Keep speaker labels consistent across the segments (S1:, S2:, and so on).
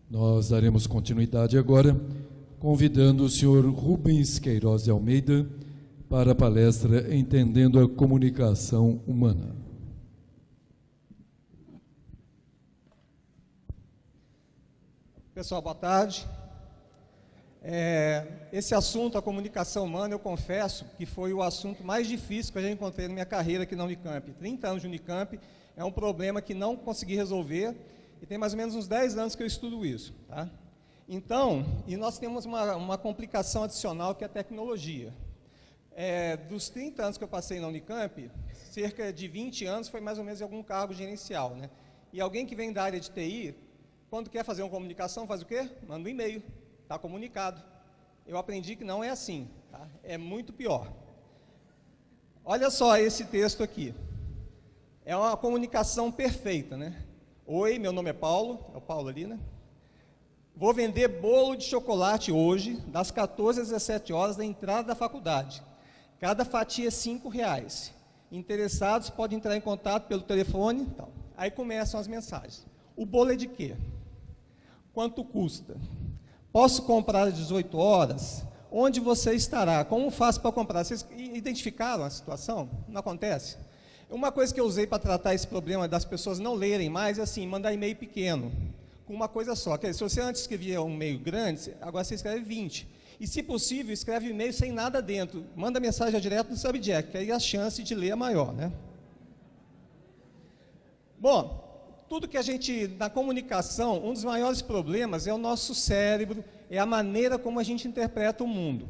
S1: Nós daremos continuidade agora, convidando o senhor Rubens Queiroz de Almeida para a palestra Entendendo a Comunicação Humana.
S2: Pessoal, boa tarde. Esse assunto, a comunicação humana, eu confesso que foi o assunto mais difícil que eu já encontrei na minha carreira aqui na Unicamp. 30 anos de Unicamp, é um problema que não consegui resolver e tem mais ou menos uns 10 anos que eu estudo isso. Tá? Então, e nós temos uma complicação adicional que é a tecnologia. Dos 30 anos que eu passei na Unicamp, cerca de 20 anos foi mais ou menos em algum cargo gerencial. Né? E alguém que vem da área de TI, quando quer fazer uma comunicação, faz o quê? Manda um e-mail, está comunicado. Eu aprendi que não é assim, tá? É muito pior. Olha só esse texto aqui. É uma comunicação perfeita, né? Oi, meu nome é Paulo, é o Paulo ali, né? Vou vender bolo de chocolate hoje, das 14 às 17 horas, da entrada da faculdade. Cada fatia é R$5. Interessados podem entrar em contato pelo telefone. Tal. Aí começam as mensagens. O bolo é de quê? Quanto custa? Posso comprar às 18 horas? Onde você estará? Como faço para comprar? Vocês identificaram a situação? Não acontece? Uma coisa que eu usei para tratar esse problema das pessoas não lerem mais é assim, mandar e-mail pequeno, com uma coisa só. Quer dizer, se você antes escrevia um e-mail grande, agora você escreve 20. E, se possível, escreve e-mail sem nada dentro. Manda mensagem direto no subject, que aí a chance de ler é maior, né? Bom, tudo que a gente, na comunicação, um dos maiores problemas é o nosso cérebro, é a maneira como a gente interpreta o mundo.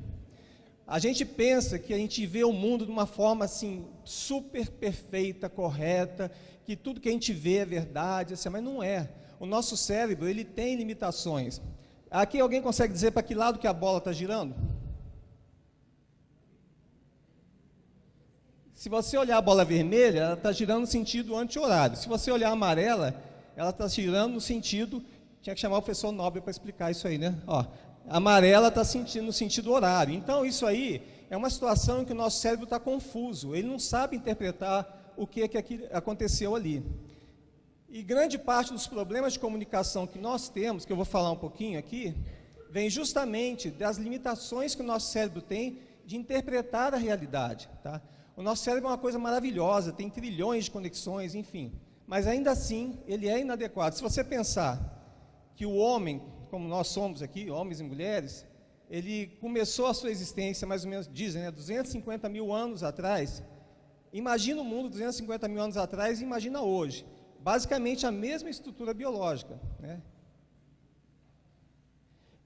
S2: A gente pensa que a gente vê o mundo de uma forma assim, super perfeita, correta, que tudo que a gente vê é verdade, assim, mas não é. O nosso cérebro, ele tem limitações. Aqui alguém consegue dizer para que lado que a bola está girando? Se você olhar a bola vermelha, ela está girando no sentido anti-horário. Se você olhar a amarela, ela está girando no sentido... Tinha que chamar o professor Nobre para explicar isso aí, né? Ó, a amarela está no sentido horário. Então, isso aí é uma situação em que o nosso cérebro está confuso. Ele não sabe interpretar o que aconteceu ali. E grande parte dos problemas de comunicação que nós temos, que eu vou falar um pouquinho aqui, vem justamente das limitações que o nosso cérebro tem de interpretar a realidade, tá? O nosso cérebro é uma coisa maravilhosa, tem trilhões de conexões, enfim. Mas ainda assim, ele é inadequado. Se você pensar que o homem, como nós somos aqui, homens e mulheres, ele começou a sua existência, mais ou menos, dizem, 250 mil anos atrás. Imagina o mundo 250 mil anos atrás e imagina hoje. Basicamente a mesma estrutura biológica, né?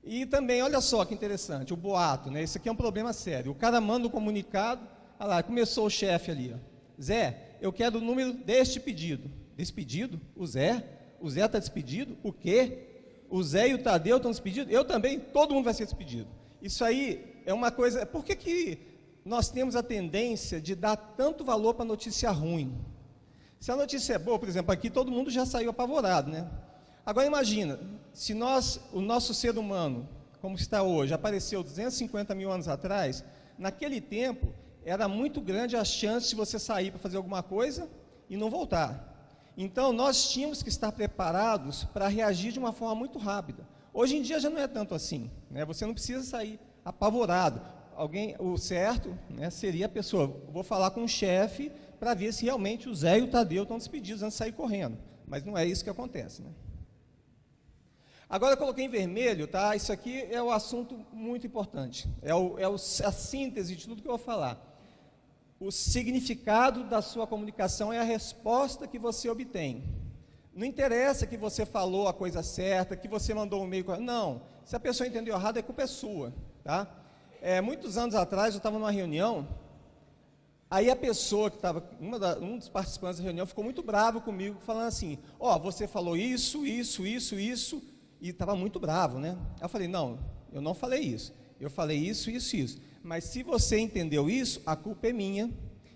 S2: E também, olha só que interessante, o boato, né? Isso aqui é um problema sério. O cara manda um comunicado, olha lá, começou o chefe ali, ó. Zé, eu quero o número deste pedido. Despedido? O Zé está despedido? O quê? O Zé e o Tadeu estão despedidos? Eu também? Todo mundo vai ser despedido. Isso aí é uma coisa... Por que nós temos a tendência de dar tanto valor para notícia ruim? Se a notícia é boa, por exemplo, aqui todo mundo já saiu apavorado, né? Agora imagina, se o nosso ser humano, como está hoje, apareceu 250 mil anos atrás, naquele tempo era muito grande a chance de você sair para fazer alguma coisa e não voltar. Então, nós tínhamos que estar preparados para reagir de uma forma muito rápida. Hoje em dia já não é tanto assim, né? Você não precisa sair apavorado. O certo, né, seria a pessoa, vou falar com o chefe para ver se realmente o Zé e o Tadeu estão despedidos antes de sair correndo. Mas não é isso que acontece, né? Agora eu coloquei em vermelho, tá? Isso aqui é um assunto muito importante. A síntese de tudo que eu vou falar. O significado da sua comunicação é a resposta que você obtém. Não interessa que você falou a coisa certa, que você mandou um e-mail. Não, se a pessoa entendeu errado, a culpa é sua, tá? Muitos anos atrás, eu estava numa reunião, aí a pessoa que estava, um dos participantes da reunião, ficou muito bravo comigo, falando assim, você falou isso, e estava muito bravo, né? Eu falei, não, eu não falei isso, eu falei isso, mas se você entendeu isso, a culpa é minha,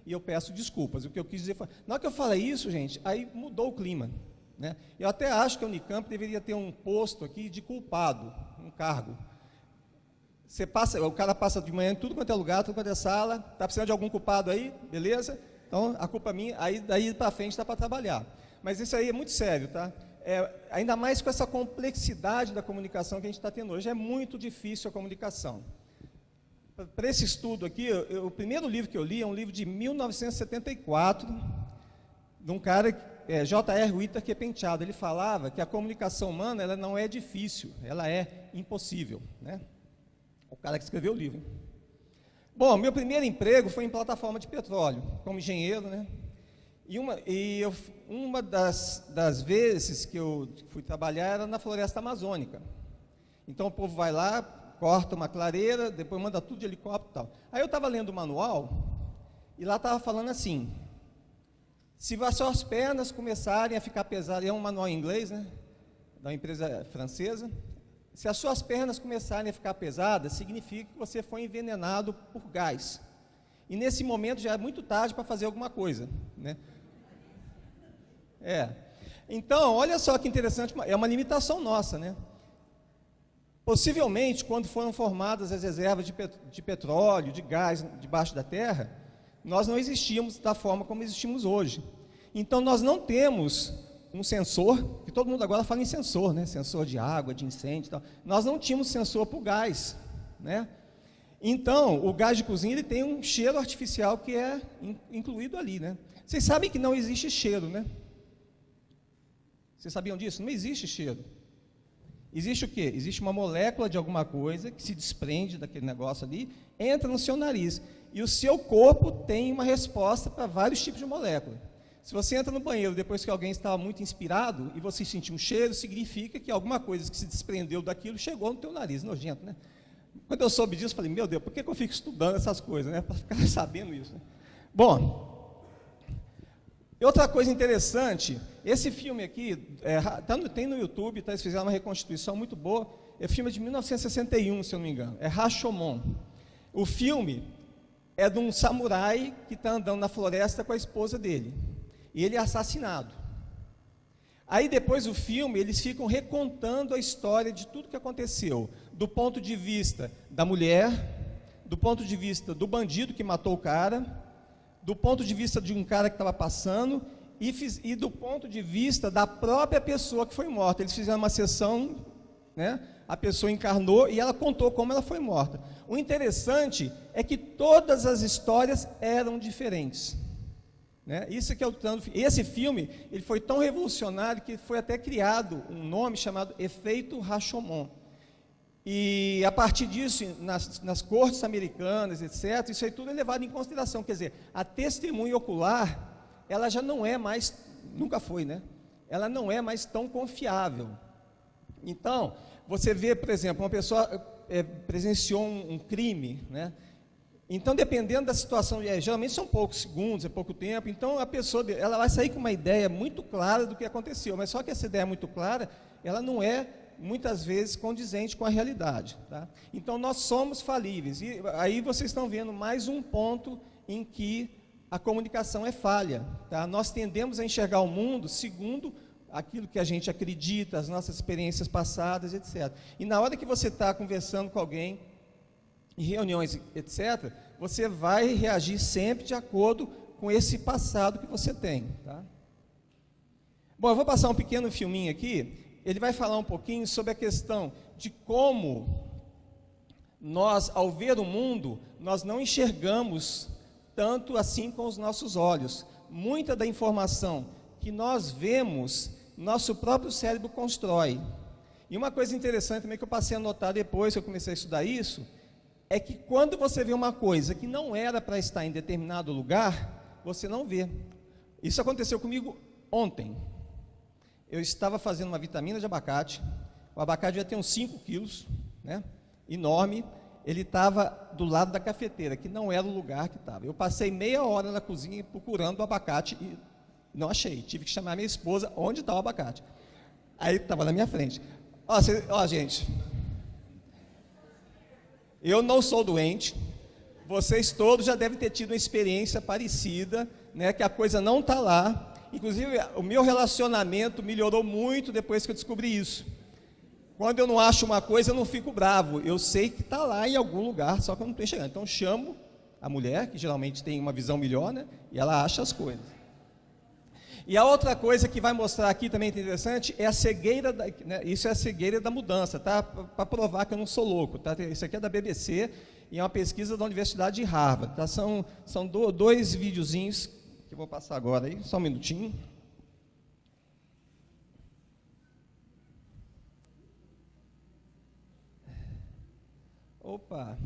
S2: e eu peço desculpas. O que eu quis dizer foi, na hora que eu falei isso, gente, aí mudou o clima, né? Eu até acho que a Unicamp deveria ter um posto aqui de culpado, um cargo. O cara passa de manhã em tudo quanto é lugar, tudo quanto é sala, está precisando de algum culpado aí, beleza? Então, a culpa é minha, aí daí para frente está para trabalhar. Mas isso aí é muito sério, tá? ainda mais com essa complexidade da comunicação que a gente está tendo hoje, é muito difícil a comunicação. Para esse estudo aqui, o primeiro livro que eu li é um livro de 1974, de um cara, J.R. Whittaker Penteado. Ele falava que a comunicação humana ela não é difícil, ela é impossível, né? O cara que escreveu o livro. Bom, meu primeiro emprego foi em plataforma de petróleo, como engenheiro, né? Uma das vezes que eu fui trabalhar era na floresta amazônica. Então o povo vai lá, corta uma clareira, depois manda tudo de helicóptero e tal. Aí eu estava lendo o manual, e lá estava falando assim, se as suas pernas começarem a ficar pesadas, é um manual em inglês, né, da uma empresa francesa, se as suas pernas começarem a ficar pesadas, significa que você foi envenenado por gás. E nesse momento já é muito tarde para fazer alguma coisa, né? Então, olha só que interessante, é uma limitação nossa, né? Possivelmente, quando foram formadas as reservas de petróleo, de gás debaixo da terra, nós não existíamos da forma como existimos hoje. Então, nós não temos um sensor, que todo mundo agora fala em sensor, né? Sensor de água, de incêndio e tal. Nós não tínhamos sensor para o gás, né? Então, o gás de cozinha ele tem um cheiro artificial que é incluído ali, né? Vocês sabem que não existe cheiro, né? Vocês sabiam disso? Não existe cheiro. Existe o quê? Existe uma molécula de alguma coisa que se desprende daquele negócio ali, entra no seu nariz, e o seu corpo tem uma resposta para vários tipos de molécula. Se você entra no banheiro depois que alguém estava muito inspirado, e você sentir um cheiro, significa que alguma coisa que se desprendeu daquilo chegou no teu nariz, nojento, né? Quando eu soube disso, eu falei, meu Deus, por que eu fico estudando essas coisas, né? Para ficar sabendo isso, né? Bom, outra coisa interessante, esse filme aqui, tem no YouTube, eles fizeram uma reconstituição muito boa, é filme de 1961, se eu não me engano, é Rashomon. O filme é de um samurai que está andando na floresta com a esposa dele, e ele é assassinado. Aí depois do filme, eles ficam recontando a história de tudo que aconteceu, do ponto de vista da mulher, do ponto de vista do bandido que matou o cara, do ponto de vista de um cara que estava passando, e do ponto de vista da própria pessoa que foi morta. Eles fizeram uma sessão, né? A pessoa encarnou e ela contou como ela foi morta. O interessante é que todas as histórias eram diferentes, né? Isso que é o tanto. Esse filme ele foi tão revolucionário que foi até criado um nome chamado Efeito Rashomon. E a partir disso, nas cortes americanas, etc., isso aí tudo é levado em consideração. Quer dizer, a testemunha ocular, ela já não é mais, nunca foi, né? Ela não é mais tão confiável. Então, você vê, por exemplo, uma pessoa presenciou um crime, né? Então, dependendo da situação, geralmente são poucos segundos, é pouco tempo, então a pessoa ela vai sair com uma ideia muito clara do que aconteceu, mas só que essa ideia muito clara, ela não é muitas vezes condizente com a realidade, tá? Então nós somos falíveis, e aí vocês estão vendo mais um ponto em que a comunicação é falha, tá? Nós tendemos a enxergar o mundo segundo aquilo que a gente acredita, as nossas experiências passadas, etc. E na hora que você está conversando com alguém, em reuniões, etc., você vai reagir sempre de acordo com esse passado que você tem, tá? Bom, eu vou passar um pequeno filminho aqui. Ele vai falar um pouquinho sobre a questão de como nós, ao ver o mundo, nós não enxergamos tanto assim com os nossos olhos. Muita da informação que nós vemos, nosso próprio cérebro constrói. E uma coisa interessante também que eu passei a notar depois que eu comecei a estudar isso, é que quando você vê uma coisa que não era para estar em determinado lugar, você não vê. Isso aconteceu comigo ontem. Eu estava fazendo uma vitamina de abacate, o abacate já tem uns 5 quilos, né? Enorme, ele estava do lado da cafeteira, que não era o lugar que estava. Eu passei meia hora na cozinha procurando o abacate e não achei, tive que chamar minha esposa, onde está o abacate? Aí estava na minha frente. Ó, gente, eu não sou doente, vocês todos já devem ter tido uma experiência parecida, né, que a coisa não está lá. Inclusive, o meu relacionamento melhorou muito depois que eu descobri isso. Quando eu não acho uma coisa, eu não fico bravo. Eu sei que está lá em algum lugar, só que eu não estou enxergando. Então, chamo a mulher, que geralmente tem uma visão melhor, né? E ela acha as coisas. E a outra coisa que vai mostrar aqui também interessante é a cegueira, isso é a cegueira da mudança, tá? Para provar que eu não sou louco, tá? Isso aqui é da BBC e é uma pesquisa da Universidade de Harvard, tá? São dois videozinhos que eu vou passar agora aí, só um minutinho. Opa,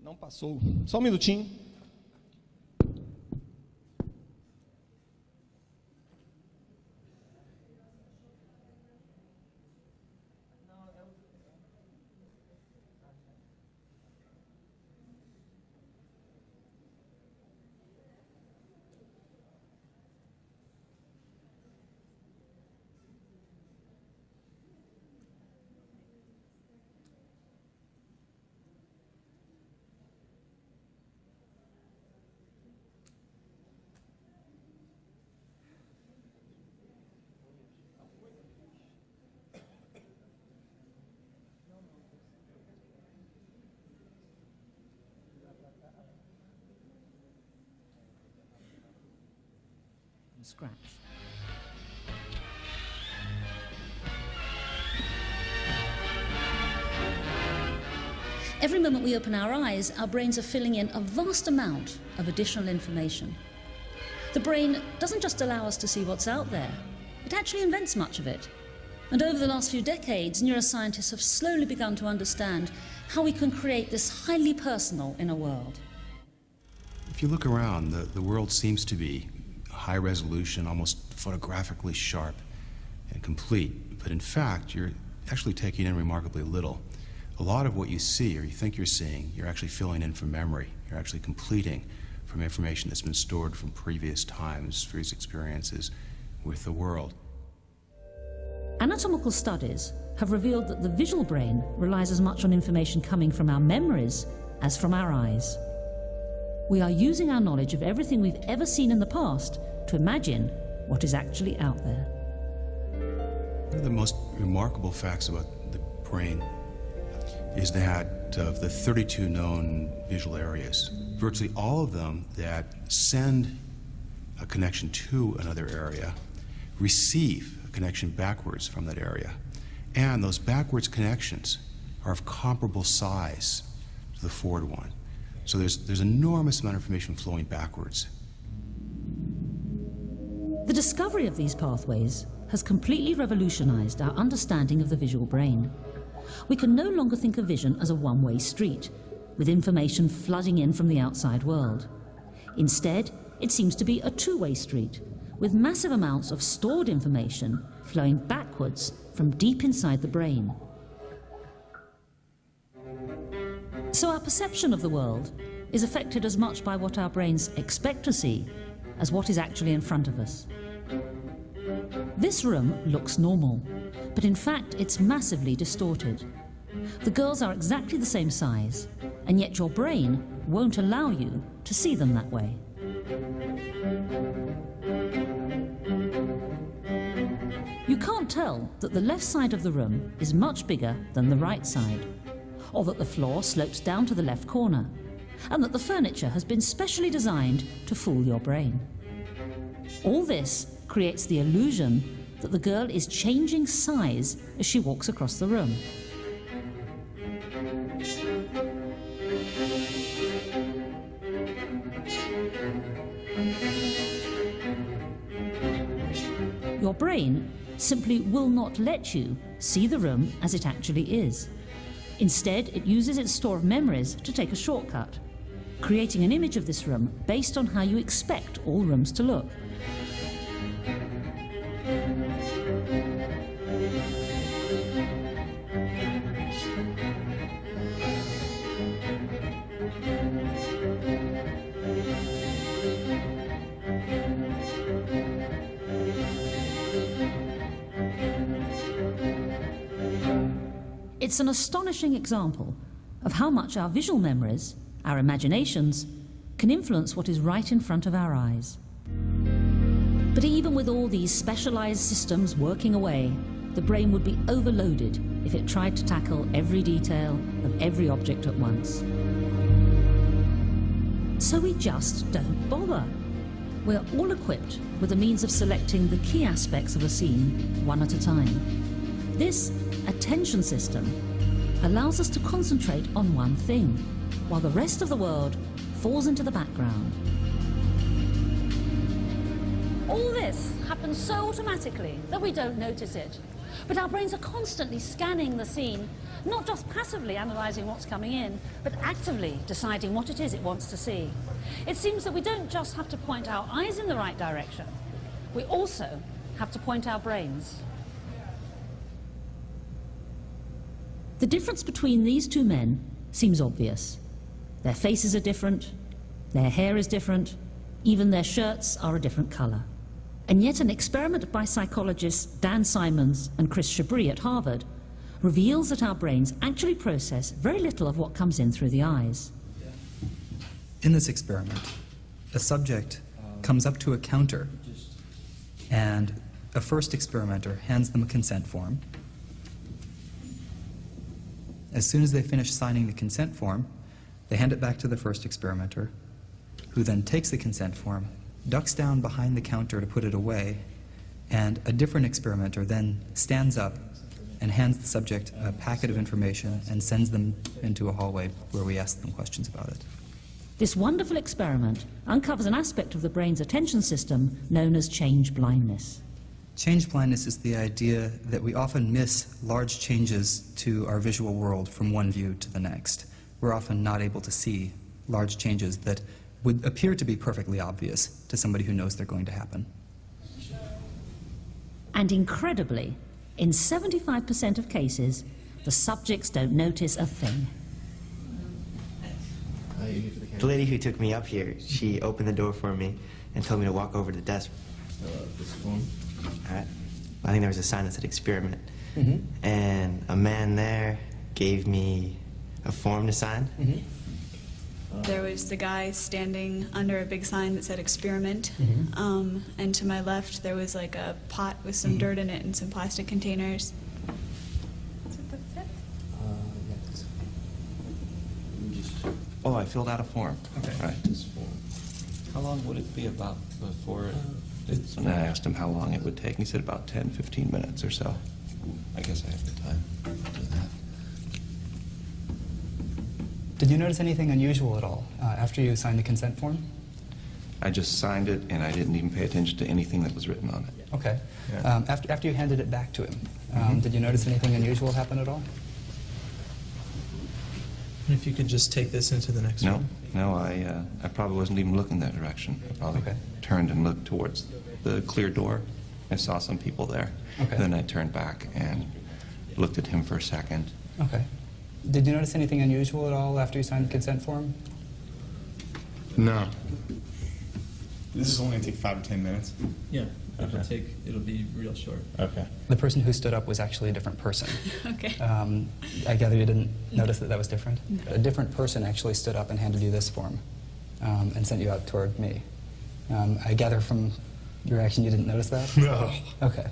S2: não passou, só um minutinho.
S3: Scratch. Every moment we open our eyes, our brains are filling in a vast amount of additional information. The brain doesn't just allow us to see what's out there, it actually invents much of it. And over the last few decades, neuroscientists have slowly begun to understand how we can create this highly personal inner world.
S4: If you look around, the world seems to be high resolution, almost photographically sharp and complete. But in fact, you're actually taking in remarkably little. A lot of what you see or you think you're seeing, you're actually filling in from memory. You're actually completing from information that's been stored from previous times, previous experiences with the world.
S3: Anatomical studies have revealed that the visual brain relies as much on information coming from our memories as from our eyes. We are using our knowledge of everything we've ever seen in the past to imagine what is actually out there.
S4: One of the most remarkable facts about the brain is that of the 32 known visual areas, virtually all of them that send a connection to another area receive a connection backwards from that area. And those backwards connections are of comparable size to the forward one. So there's enormous amount of information flowing backwards.
S3: The discovery of these pathways has completely revolutionized our understanding of the visual brain. We can no longer think of vision as a one-way street, with information flooding in from the outside world. Instead, it seems to be a two-way street, with massive amounts of stored information flowing backwards from deep inside the brain. So our perception of the world is affected as much by what our brains expect to see as what is actually in front of us. This room looks normal, but in fact it's massively distorted. The girls are exactly the same size, and yet your brain won't allow you to see them that way. You can't tell that the left side of the room is much bigger than the right side, or that the floor slopes down to the left corner, and that the furniture has been specially designed to fool your brain. All this creates the illusion that the girl is changing size as she walks across the room. Your brain simply will not let you see the room as it actually is. Instead, it uses its store of memories to take a shortcut, creating an image of this room based on how you expect all rooms to look. It's an astonishing example of how much our visual memories, our imaginations, can influence what is right in front of our eyes. But even with all these specialized systems working away, the brain would be overloaded if it tried to tackle every detail of every object at once. So we just don't bother. we're all equipped with the means of selecting the key aspects of a scene one at a time. This attention system allows us to concentrate on one thing, while the rest of the world falls into the background. All this happens so automatically that we don't notice it. But our brains are constantly scanning the scene, not just passively analysing what's coming in, but actively deciding what it is it wants to see. It seems that we don't just have to point our eyes in the right direction, we also have to point our brains. The difference between these two men seems obvious. Their faces are different, their hair is different, even their shirts are a different colour. And yet an experiment by psychologists Dan Simons and Chris Chabris at Harvard reveals that our brains actually process very little of what comes in through the eyes.
S5: In this experiment, a subject comes up to a counter and a first experimenter hands them a consent form. As soon as they finish signing the consent form, they hand it back to the first experimenter, who then takes the consent form, ducks down behind the counter to put it away, and a different experimenter then stands up and hands the subject a packet of information and sends them into a hallway where we ask them questions about it.
S3: This wonderful experiment uncovers an aspect of the brain's attention system known as change blindness.
S5: Change blindness is the idea that we often miss large changes to our visual world from one view to the next. We're often not able to see large changes that would appear to be perfectly obvious to somebody who knows they're going to happen.
S3: And incredibly, in 75% of cases, the subjects don't notice a thing.
S6: The lady who took me up here, she opened the door for me and told me to walk over to the desk.
S7: This form?
S6: All right. I think there was a sign that said experiment.
S7: Mm-hmm.
S6: And a man there gave me a form to sign.
S7: Mm-hmm.
S8: There was the guy standing under a big sign that said experiment.
S7: Mm-hmm.
S8: And to my left, there was like a pot with some dirt in it and some plastic containers. Is it the fifth?
S7: Yes. Just
S9: Oh, I filled out a form.
S7: okay.
S9: Right.
S7: This form. How long would it be about before it's?
S9: And I asked him how long it would take. He said about 10, 15 minutes or so.
S7: I guess I have the time to do that.
S5: Did you notice anything unusual at all after you signed the consent form?
S9: I just signed it, and I didn't even pay attention to anything that was written on it.
S5: Okay.
S9: Yeah.
S5: After you handed it back to him, did you notice anything unusual happen at all?
S10: If you could just take this into the next
S9: No,
S10: room.
S9: no, I probably wasn't even looking that direction. I probably
S5: Okay.
S9: turned and looked towards the clear door. I saw some people there.
S5: Okay.
S9: Then I turned back and looked at him for a second.
S5: Okay. Did you notice anything unusual at all after you signed the consent form?
S11: No. This is only going to take 5 to 10 minutes.
S10: Yeah,
S11: Okay.
S10: it'll be real short.
S11: Okay.
S5: The person who stood up was actually a different person.
S8: Okay.
S5: I gather you didn't notice that that was different? A different person actually stood up and handed you this form and sent you out toward me. I gather from your action you didn't notice that?
S11: No.
S5: Okay.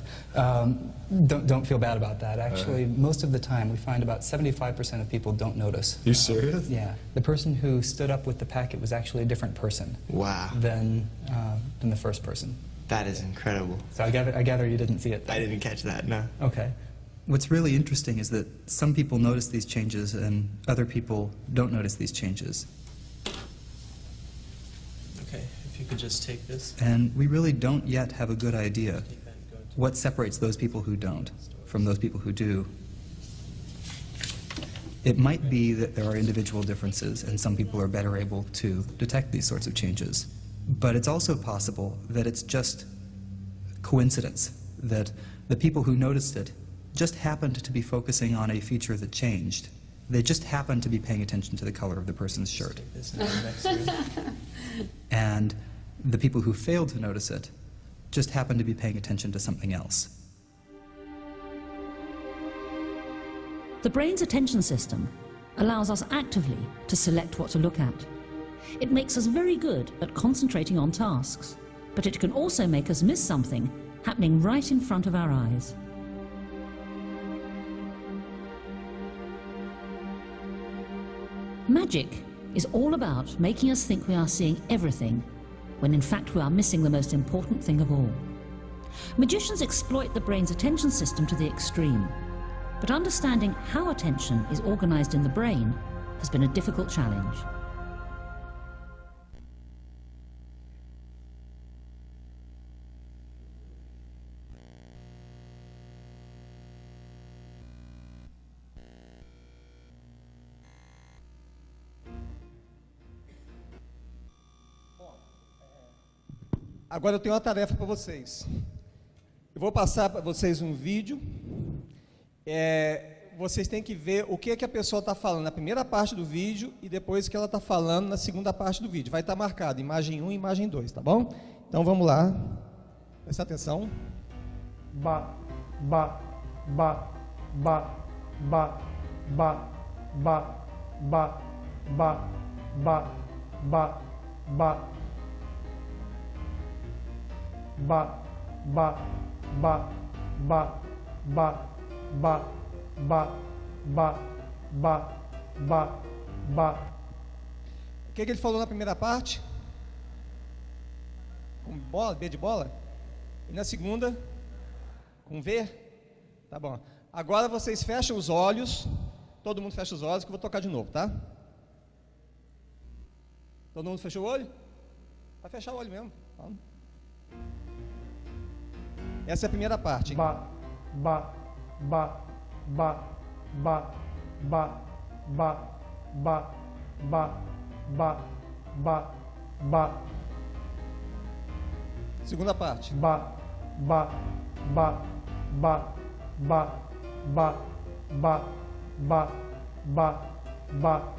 S5: Don't feel bad about that. Actually, most of the time, we find about 75% of people don't notice.
S11: You serious?
S5: Yeah. The person who stood up with the packet was actually a different person
S6: Wow.
S5: than the first person.
S6: That is incredible.
S5: So I gather you didn't see it then.
S6: I didn't catch that, no.
S5: Okay. What's really interesting is that some people notice these changes and other people don't notice these changes.
S10: Okay, if you could just take this.
S5: And we really don't yet have a good idea
S10: Take that and go into
S5: what separates those people who don't from those people who do. It might be that there are individual differences and some people are better able to detect these sorts of changes. But it's also possible that it's just coincidence, that the people who noticed it just happened to be focusing on a feature that changed. They just happened to be paying attention to the color of the person's shirt.
S10: take this into the next room.
S5: And the people who failed to notice it just happened to be paying attention to something else.
S3: The brain's attention system allows us actively to select what to look at. It makes us very good at concentrating on tasks, but it can also make us miss something happening right in front of our eyes. Magic is all about making us think we are seeing everything, when in fact we are missing the most important thing of all. Magicians exploit the brain's attention system to the extreme, but understanding how attention is organized in the brain has been a difficult challenge.
S2: Agora eu tenho uma tarefa para vocês. Eu vou passar para vocês um vídeo. Vocês têm que ver o que a pessoa está falando na primeira parte do vídeo e depois o que ela está falando na segunda parte do vídeo. Vai estar marcado imagem 1 e imagem 2, tá bom? Então vamos lá. Presta atenção.
S12: Ba, ba, ba, ba, ba, ba, ba, ba, ba, ba, ba, ba. Ba, ba, ba, ba, ba, ba, ba, ba, ba, ba, ba.
S2: O que ele falou na primeira parte? Com bola, B de bola? E na segunda? Com V? Tá bom. Agora vocês fecham os olhos. Todo mundo fecha os olhos que eu vou tocar de novo, tá? Todo mundo fechou o olho? Vai fechar o olho mesmo. Vamos. Essa é a primeira parte.
S12: Ba, ba, ba, ba, ba, ba, ba, ba, ba, ba, ba, ba.
S2: Segunda parte.
S12: Ba, ba, ba, ba, ba, ba, ba, ba, ba, ba,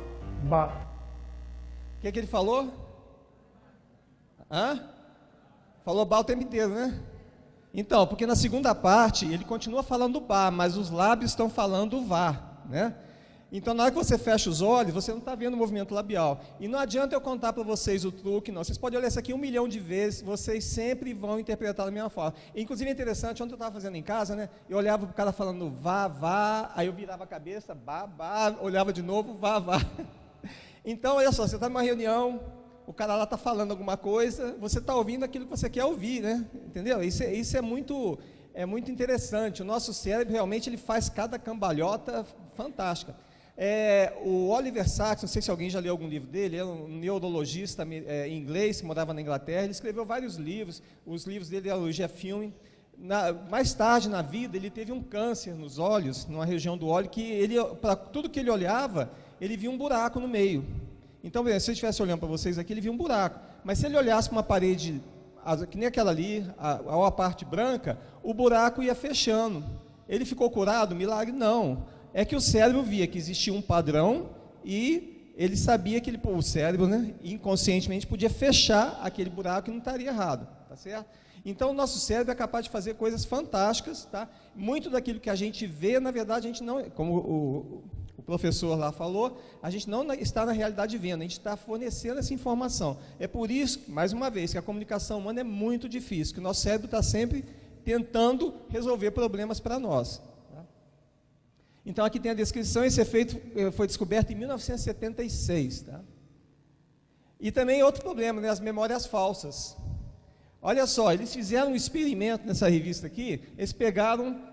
S12: ba.
S2: O que ele falou? Falou ba o tempo inteiro, né? Então, porque na segunda parte ele continua falando ba, mas os lábios estão falando vá, né? Então, na hora que você fecha os olhos, você não está vendo o movimento labial. E não adianta eu contar para vocês o truque, não. Vocês podem olhar isso aqui 1 milhão de vezes, vocês sempre vão interpretar da mesma forma. Inclusive é interessante, ontem eu estava fazendo em casa, né? Eu olhava para o cara falando vá, vá, aí eu virava a cabeça, ba, ba, olhava de novo, vá, vá. Então, olha só, você está numa reunião, o cara lá está falando alguma coisa, você está ouvindo aquilo que você quer ouvir, né? Entendeu? Isso é muito interessante. O nosso cérebro realmente ele faz cada cambalhota fantástica. O Oliver Sacks, não sei se alguém já leu algum livro dele, é um neurologista inglês, que morava na Inglaterra, ele escreveu vários livros, os livros dele eram o Filme. Mais tarde na vida, ele teve um câncer nos olhos, numa região do olho, que para tudo que ele olhava, ele via um buraco no meio. Então, se ele estivesse olhando para vocês aqui, ele via um buraco. Mas se ele olhasse para uma parede, que nem aquela ali, a parte branca, o buraco ia fechando. Ele ficou curado? Milagre? Não. É que o cérebro via que existia um padrão e ele sabia que o cérebro, né, inconscientemente, podia fechar aquele buraco e não estaria errado. Tá certo? Então, o nosso cérebro é capaz de fazer coisas fantásticas. Tá? Muito daquilo que a gente vê, na verdade, a gente não... Como o professor lá falou, a gente não está na realidade vendo, a gente está fornecendo essa informação. É por isso, mais uma vez, que a comunicação humana é muito difícil, que o nosso cérebro está sempre tentando resolver problemas para nós. Tá? Então, aqui tem a descrição, esse efeito foi descoberto em 1976. Tá? E também outro problema, né, as memórias falsas. Olha só, eles fizeram um experimento nessa revista aqui, eles pegaram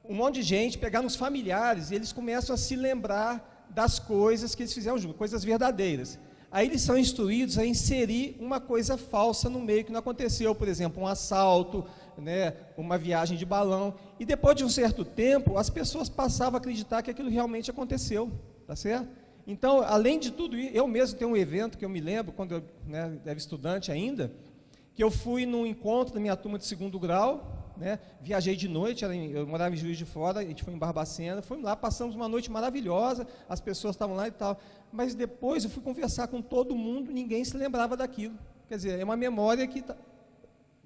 S2: um monte de gente, pegaram os familiares, e eles começam a se lembrar das coisas que eles fizeram junto, coisas verdadeiras. Aí eles são instruídos a inserir uma coisa falsa no meio que não aconteceu, por exemplo, um assalto, né, uma viagem de balão, e depois de um certo tempo, as pessoas passavam a acreditar que aquilo realmente aconteceu, tá certo? Então, além de tudo, eu mesmo tenho um evento que eu me lembro, quando eu era estudante ainda, que eu fui num encontro da minha turma de 2º grau, né? Viajei de noite, eu morava em Juiz de Fora, a gente foi em Barbacena, fomos lá, passamos uma noite maravilhosa, as pessoas estavam lá e tal, mas depois eu fui conversar com todo mundo, ninguém se lembrava daquilo. Quer dizer, é uma memória que...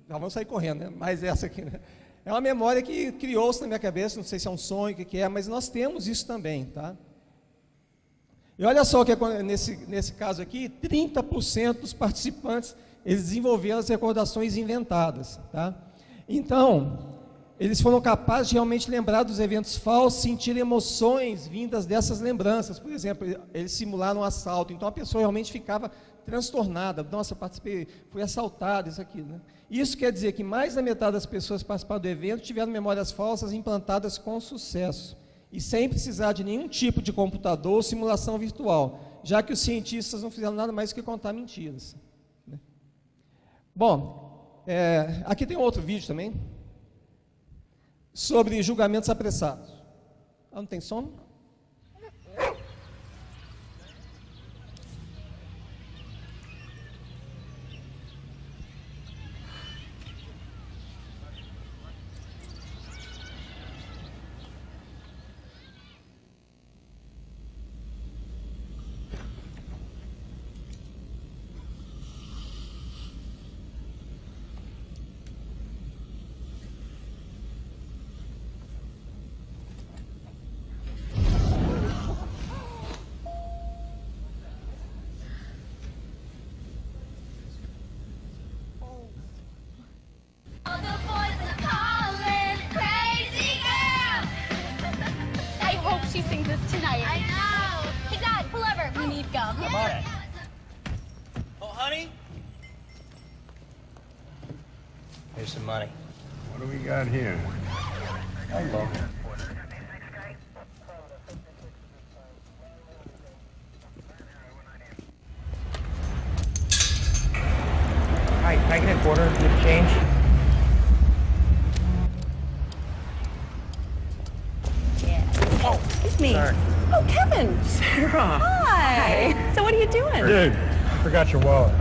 S2: Já vamos sair correndo, né? Mas essa aqui, né? É uma memória que criou-se na minha cabeça, não sei se é um sonho, o que é, mas nós temos isso também, tá? E olha só o que é nesse caso aqui, 30% dos participantes, eles desenvolveram as recordações inventadas, tá? Então, eles foram capazes de realmente lembrar dos eventos falsos, sentir emoções vindas dessas lembranças. Por exemplo, eles simularam um assalto, então a pessoa realmente ficava transtornada. Nossa, participei, fui assaltado, isso aqui, né? Isso quer dizer que mais da metade das pessoas que participaram do evento tiveram memórias falsas implantadas com sucesso e sem precisar de nenhum tipo de computador ou simulação virtual, já que os cientistas não fizeram nada mais do que contar mentiras, né? Bom, aqui tem outro vídeo também sobre julgamentos apressados. Não tem som?
S13: She sings this tonight. I know. Hey, Dad, pull over. We need gum.
S14: I'm on it. Oh, honey? Here's some money.
S15: What do we got here? Hello.
S14: Hi, can I get a quarter with change?
S16: Oh, excuse me.
S14: Sorry.
S16: Oh, Kevin.
S14: Sarah.
S16: Hi. So what are you doing?
S12: Dude, I forgot your wallet.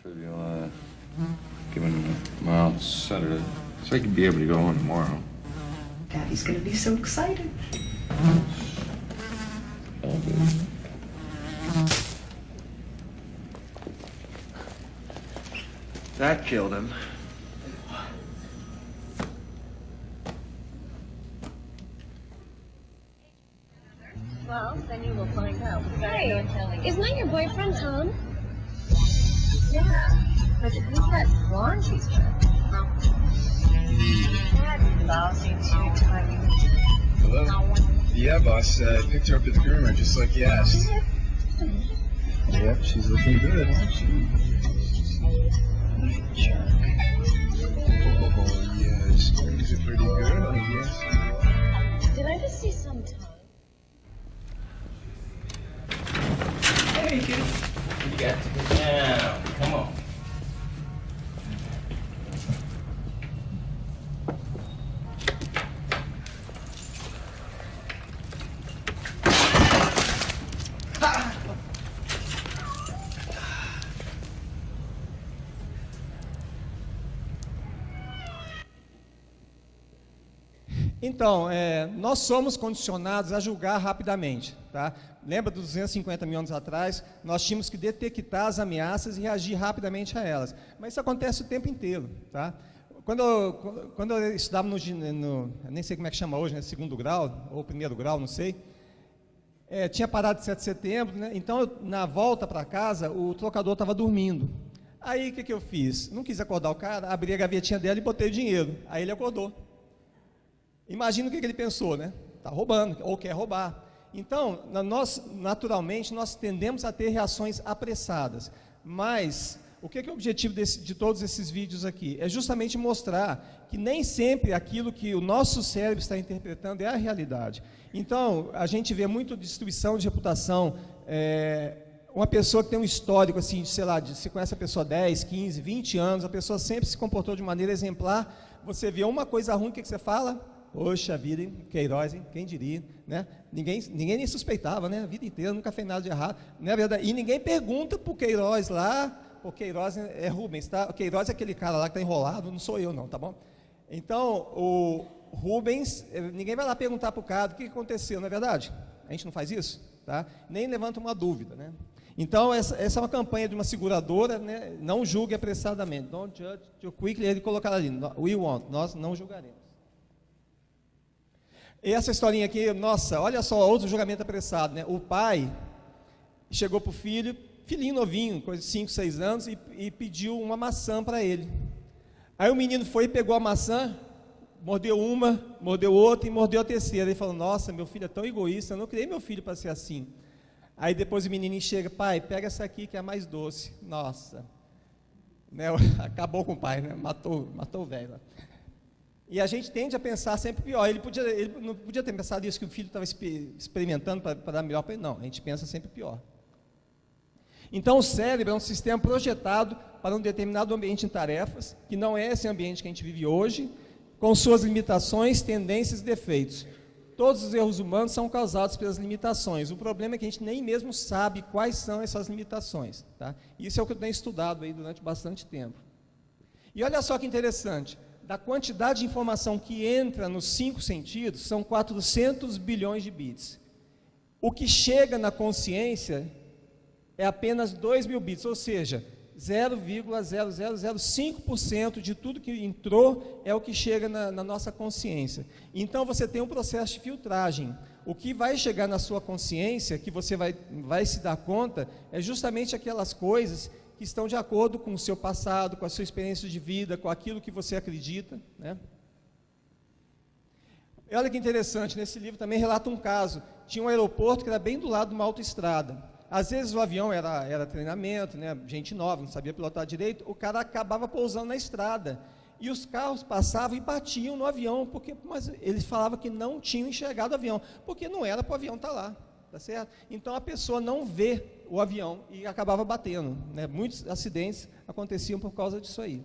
S15: Trivial, given a mild sedative. So I could be able to go on tomorrow.
S16: Daddy's gonna be so excited.
S15: All good.
S9: That killed him.
S17: Well, then you will find out.
S13: Hey, isn't that your boyfriend, Tom?
S17: Yeah, but who's that blonde she's with? That lousy two-timing.
S11: Hello? Yeah, boss. I picked her up at the groomer just like you asked. Yep, she's looking good, isn't she? Oh, yes. Things are pretty good, I guess.
S17: Did I just see some Tom?
S14: Hey, kid. What you got? Now, come on.
S2: Então, nós somos condicionados a julgar rapidamente, tá? Lembra dos 250 mil anos atrás? Nós tínhamos que detectar as ameaças e reagir rapidamente a elas. Mas isso acontece o tempo inteiro, tá? Quando eu estudava nem sei como é que chama hoje, né? Segundo grau, ou primeiro grau, não sei. Tinha parado de 7 de setembro, né? Então, na volta para casa, o trocador estava dormindo. Aí, o que eu fiz? Não quis acordar o cara, abri a gavetinha dela e botei o dinheiro. Aí ele acordou. Imagina o que ele pensou, né? Está roubando, ou quer roubar. Então, naturalmente, nós tendemos a ter reações apressadas. Mas, o que é o objetivo de todos esses vídeos aqui? É justamente mostrar que nem sempre aquilo que o nosso cérebro está interpretando é a realidade. Então, a gente vê muito destruição de reputação. Uma pessoa que tem um histórico, assim, sei lá, você conhece a pessoa há 10, 15, 20 anos, a pessoa sempre se comportou de maneira exemplar, você vê uma coisa ruim, o que você fala? Poxa vida, hein? Queiroz, hein? Quem diria, né? Ninguém nem suspeitava, né? A vida inteira, nunca fez nada de errado, não é verdade? E ninguém pergunta para o Queiroz lá, o Queiroz é Rubens, tá? O Queiroz é aquele cara lá que está enrolado, não sou eu não, tá bom? Então, o Rubens, ninguém vai lá perguntar para o cara o que aconteceu, não é verdade? A gente não faz isso, tá? Nem levanta uma dúvida, né? Então, essa é uma campanha de uma seguradora, né? Não julgue apressadamente, don't judge too quickly, ele colocar ali, we won't, nós não julgaremos. E essa historinha aqui, nossa, olha só, outro julgamento apressado, né? O pai chegou para o filhinho novinho, coisa de 5, 6 anos, e pediu uma maçã para ele. Aí o menino foi e pegou a maçã, mordeu uma, mordeu outra e mordeu a terceira. Ele falou, nossa, meu filho é tão egoísta, eu não criei meu filho para ser assim. Aí depois o menininho chega, pai, pega essa aqui que é a mais doce. Nossa, né? Acabou com o pai, né? Matou o velho. E a gente tende a pensar sempre pior. Ele não podia ter pensado isso, que o filho estava experimentando para dar melhor para ele. Não, a gente pensa sempre pior. Então o cérebro é um sistema projetado para um determinado ambiente em tarefas, que não é esse ambiente que a gente vive hoje, com suas limitações, tendências e defeitos. Todos os erros humanos são causados pelas limitações. O problema é que a gente nem mesmo sabe quais são essas limitações. Tá? Isso é o que eu tenho estudado aí durante bastante tempo. E olha só que interessante, da quantidade de informação que entra nos 5 sentidos, são 400 bilhões de bits. O que chega na consciência é apenas 2.000 bits, ou seja, 0,0005% de tudo que entrou é o que chega na nossa consciência. Então você tem um processo de filtragem. O que vai chegar na sua consciência, que você vai se dar conta, é justamente aquelas coisas que estão de acordo com o seu passado, com a sua experiência de vida, com aquilo que você acredita, né? E olha que interessante, nesse livro também relata um caso. Tinha um aeroporto que era bem do lado de uma autoestrada. Às vezes o avião era treinamento, né? Gente nova, não sabia pilotar direito, o cara acabava pousando na estrada. E os carros passavam e batiam no avião, mas eles falavam que não tinham enxergado o avião, porque não era para o avião estar lá, tá certo? Então a pessoa não vê o avião e acabava batendo, né? Muitos acidentes aconteciam por causa disso aí.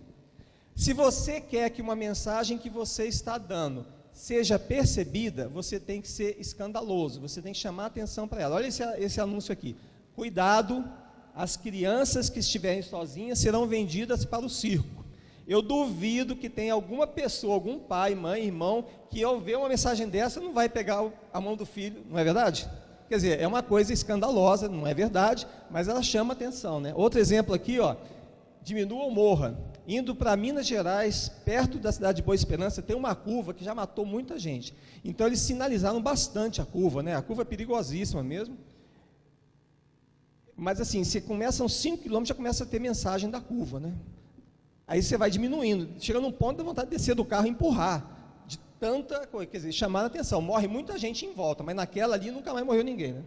S2: Se você quer que uma mensagem que você está dando seja percebida, você tem que ser escandaloso, você tem que chamar a atenção para ela. Olha esse anúncio aqui. Cuidado, as crianças que estiverem sozinhas serão vendidas para o circo. Eu duvido que tenha alguma pessoa, algum pai, mãe, irmão, que ao ver uma mensagem dessa não vai pegar a mão do filho, não é verdade? Quer dizer, é uma coisa escandalosa, não é verdade, mas ela chama atenção, né? Outro exemplo aqui, ó, diminua ou morra. Indo para Minas Gerais, perto da cidade de Boa Esperança, tem uma curva que já matou muita gente. Então eles sinalizaram bastante a curva, né? A curva é perigosíssima mesmo. Mas assim, você começa uns 5 km, já começa a ter mensagem da curva, né? Aí você vai diminuindo, chega num ponto, dá vontade de descer do carro e empurrar, de tanta coisa, quer dizer, chamar a atenção. Morre muita gente em volta, mas naquela ali nunca mais morreu ninguém, né?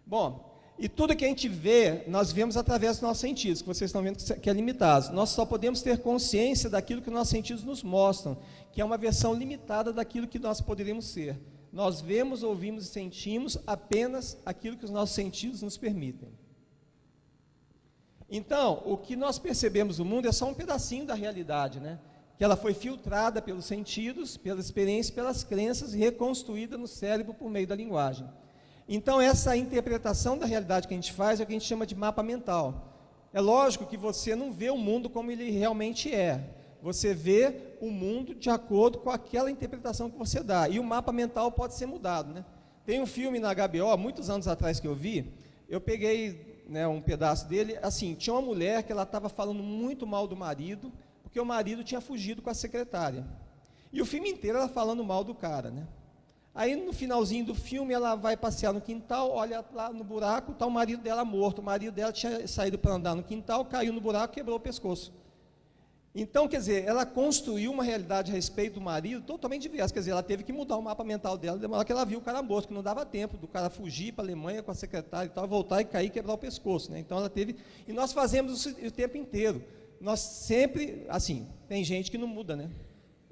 S2: Bom, e tudo que a gente vê, nós vemos através dos nossos sentidos, que vocês estão vendo que é limitado. Nós só podemos ter consciência daquilo que nossos sentidos nos mostram, que é uma versão limitada daquilo que nós poderíamos ser. Nós vemos, ouvimos e sentimos apenas aquilo que os nossos sentidos nos permitem. Então, o que nós percebemos no mundo é só um pedacinho da realidade, né? Que ela foi filtrada pelos sentidos, pela experiência, pelas crenças e reconstruída no cérebro por meio da linguagem. Então, essa interpretação da realidade que a gente faz é o que a gente chama de mapa mental. É lógico que você não vê o mundo como ele realmente é. Você vê o mundo de acordo com aquela interpretação que você dá. E o mapa mental pode ser mudado, né? Tem um filme na HBO, muitos anos atrás que eu vi, eu peguei, né, um pedaço dele, assim, tinha uma mulher que ela estava falando muito mal do marido, porque o marido tinha fugido com a secretária. E o filme inteiro ela falando mal do cara, né? Aí no finalzinho do filme ela vai passear no quintal, olha lá no buraco, está o marido dela morto. O marido dela tinha saído para andar no quintal, caiu no buraco e quebrou o pescoço. Então, quer dizer, ela construiu uma realidade a respeito do marido totalmente diversa. Quer dizer, ela teve que mudar o mapa mental dela, de modo que ela viu o cara morto, que não dava tempo do cara fugir para a Alemanha com a secretária e tal, voltar e cair e quebrar o pescoço, né? Então ela teve... E nós fazemos isso o tempo inteiro. Nós sempre, assim, tem gente que não muda, né?